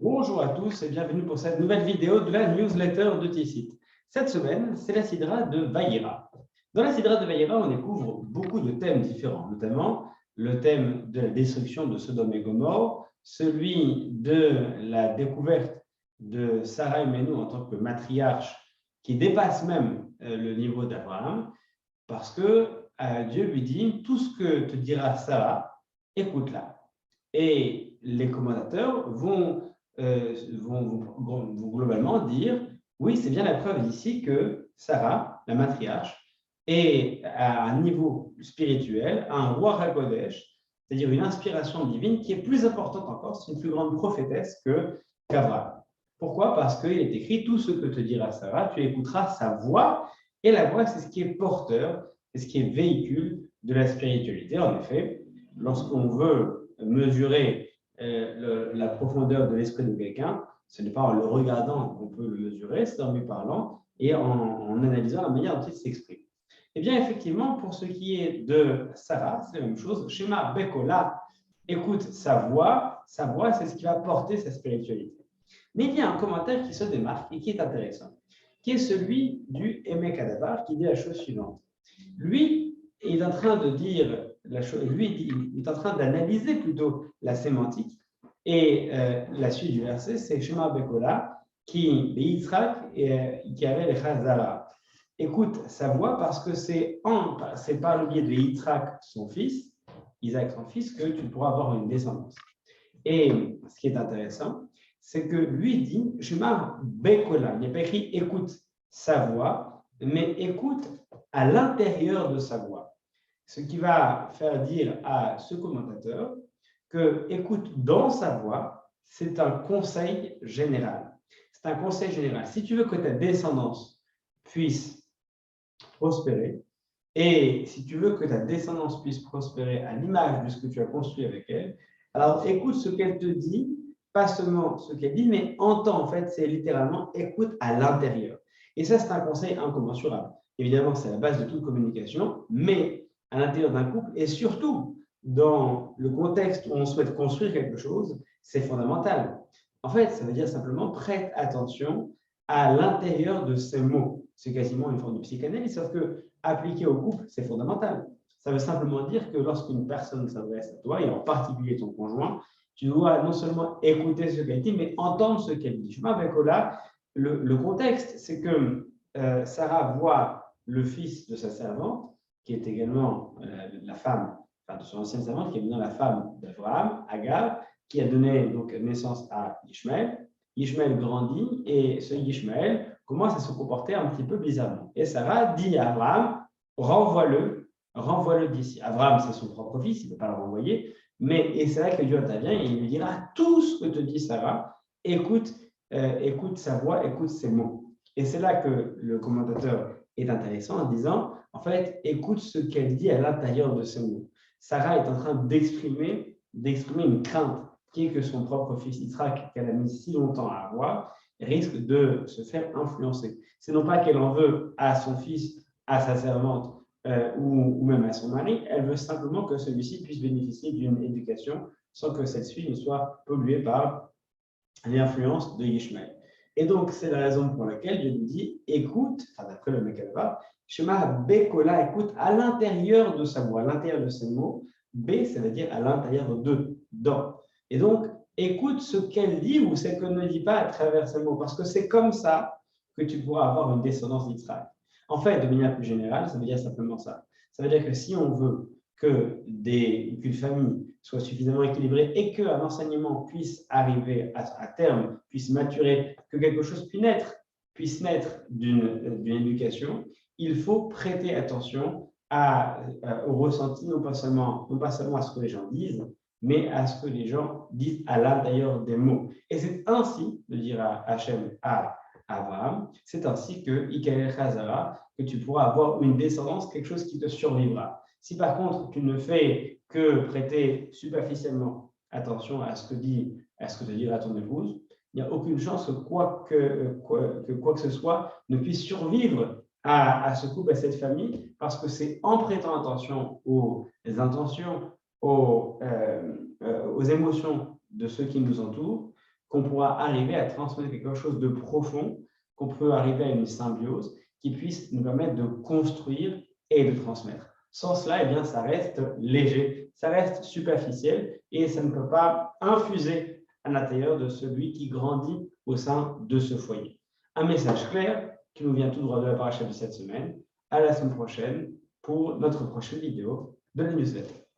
Bonjour à tous et bienvenue pour cette nouvelle vidéo de la newsletter de Tissit. Cette semaine, c'est la Sidra de Vayera. Dans la Sidra de Vayera, on découvre beaucoup de thèmes différents, notamment le thème de la destruction de Sodome et Gomorrhe, celui de la découverte de Sarah Imenu en tant que matriarche qui dépasse même le niveau d'Abraham, parce que Dieu lui dit « Tout ce que te dira Sarah, écoute-la ». Et les commentateurs vont globalement dire oui, c'est bien la preuve ici que Sarah, la matriarche, est à un niveau spirituel, un roi Hakodesh, c'est-à-dire une inspiration divine qui est plus importante encore, c'est une plus grande prophétesse qu'Abraham. Pourquoi? Parce qu'il est écrit tout ce que te dira Sarah, tu écouteras sa voix, et la voix, c'est ce qui est porteur, c'est ce qui est véhicule de la spiritualité. En effet, lorsqu'on veut mesurer la profondeur de l'esprit de quelqu'un, ce n'est pas en le regardant qu'on peut le mesurer, c'est en lui parlant et en analysant la manière dont il s'exprime. Eh bien, effectivement, pour ce qui est de Sarah, c'est la même chose. Shema Bekola, écoute sa voix, c'est ce qui va porter sa spiritualité. Mais il y a un commentaire qui se démarque et qui est intéressant, qui est celui du Emek Adavar, qui dit la chose suivante. Lui, il est en train de dire la chose, il est en train d'analyser plutôt la sémantique. Et la suite du verset, c'est Shema Bekola, qui Yitzhak qui avait les Chazara. Écoute sa voix parce que c'est par le biais de Yitzhak, son fils, Isaac, son fils, que tu pourras avoir une descendance. Et ce qui est intéressant, c'est que lui dit Shema Bekola. Il n'y a pas écrit écoute sa voix, mais écoute à l'intérieur de sa voix. Ce qui va faire dire à ce commentateur que écoute dans sa voix, c'est un conseil général. C'est un conseil général. Si tu veux que ta descendance puisse prospérer, et si tu veux que ta descendance puisse prospérer à l'image de ce que tu as construit avec elle, alors écoute ce qu'elle te dit, pas seulement ce qu'elle dit, mais entends, en fait, c'est littéralement écoute à l'intérieur. Et ça, c'est un conseil incommensurable. Évidemment, c'est la base de toute communication, mais à l'intérieur d'un couple, et surtout dans le contexte où on souhaite construire quelque chose, c'est fondamental. En fait, ça veut dire simplement prête attention à l'intérieur de ces mots. C'est quasiment une forme de psychanalyse, sauf que appliqué au couple, c'est fondamental. Ça veut simplement dire que lorsqu'une personne s'adresse à toi, et en particulier ton conjoint, tu dois non seulement écouter ce qu'elle dit, mais entendre ce qu'elle dit. Je m'appelle Cola. Le contexte, c'est que Sarah voit le fils de sa servante, qui est également la femme, de son ancienne servante, qui est maintenant la femme d'Abraham, Agar, qui a donné donc naissance à Ishmaël. Ishmaël grandit et ce Ishmaël commence à se comporter un petit peu bizarrement. Et Sarah dit à Abraham, renvoie-le d'ici. Abraham, c'est son propre fils, il ne peut pas le renvoyer, et c'est là que Dieu intervient et il lui dira tout ce que te dit Sarah, écoute sa voix, écoute ses mots. Et c'est là que le commentateur est intéressant en disant, en fait, écoute ce qu'elle dit à l'intérieur de ces mots. Sarah est en train d'exprimer une crainte qui est que son propre fils Yitzhak, qu'elle a mis si longtemps à avoir, risque de se faire influencer. C'est non pas qu'elle en veut à son fils, à sa servante ou même à son mari, elle veut simplement que celui-ci puisse bénéficier d'une éducation sans que celle-ci ne soit polluée par l'influence de Ishmaël. Et donc, c'est la raison pour laquelle Dieu lui dit, écoute, d'après le Mekhalva, Shema Bekola, écoute à l'intérieur de sa voix, à l'intérieur de ses mots. B, ça veut dire à l'intérieur de, dans. Et donc, écoute ce qu'elle dit ou ce qu'elle ne dit pas à travers ses mots, parce que c'est comme ça que tu pourras avoir une descendance d'Israël. En fait, de manière plus générale, ça veut dire simplement ça. Ça veut dire que si on veut qu'une famille soit suffisamment équilibrée et qu'un enseignement puisse arriver à terme, puisse maturer, que quelque chose puisse naître d'une éducation, il faut prêter attention au ressenti, non pas seulement à ce que les gens disent, mais à ce que les gens disent à l'intérieur des mots. Et c'est ainsi, de dire à Hachem, à Abraham, c'est ainsi que Ikael Chazara, que tu pourras avoir une descendance, quelque chose qui te survivra. Si par contre tu ne fais que prêter superficiellement attention à ce que te dira ton épouse, il n'y a aucune chance que quoi que ce soit ne puisse survivre à ce couple, à cette famille, parce que c'est en prêtant attention aux intentions, aux émotions de ceux qui nous entourent, qu'on pourra arriver à transmettre quelque chose de profond, qu'on peut arriver à une symbiose qui puisse nous permettre de construire et de transmettre. Sans cela, eh bien, ça reste léger, ça reste superficiel et ça ne peut pas infuser à l'intérieur de celui qui grandit au sein de ce foyer. Un message clair qui nous vient tout droit de la paracha de cette semaine. À la semaine prochaine pour notre prochaine vidéo de la newsletter.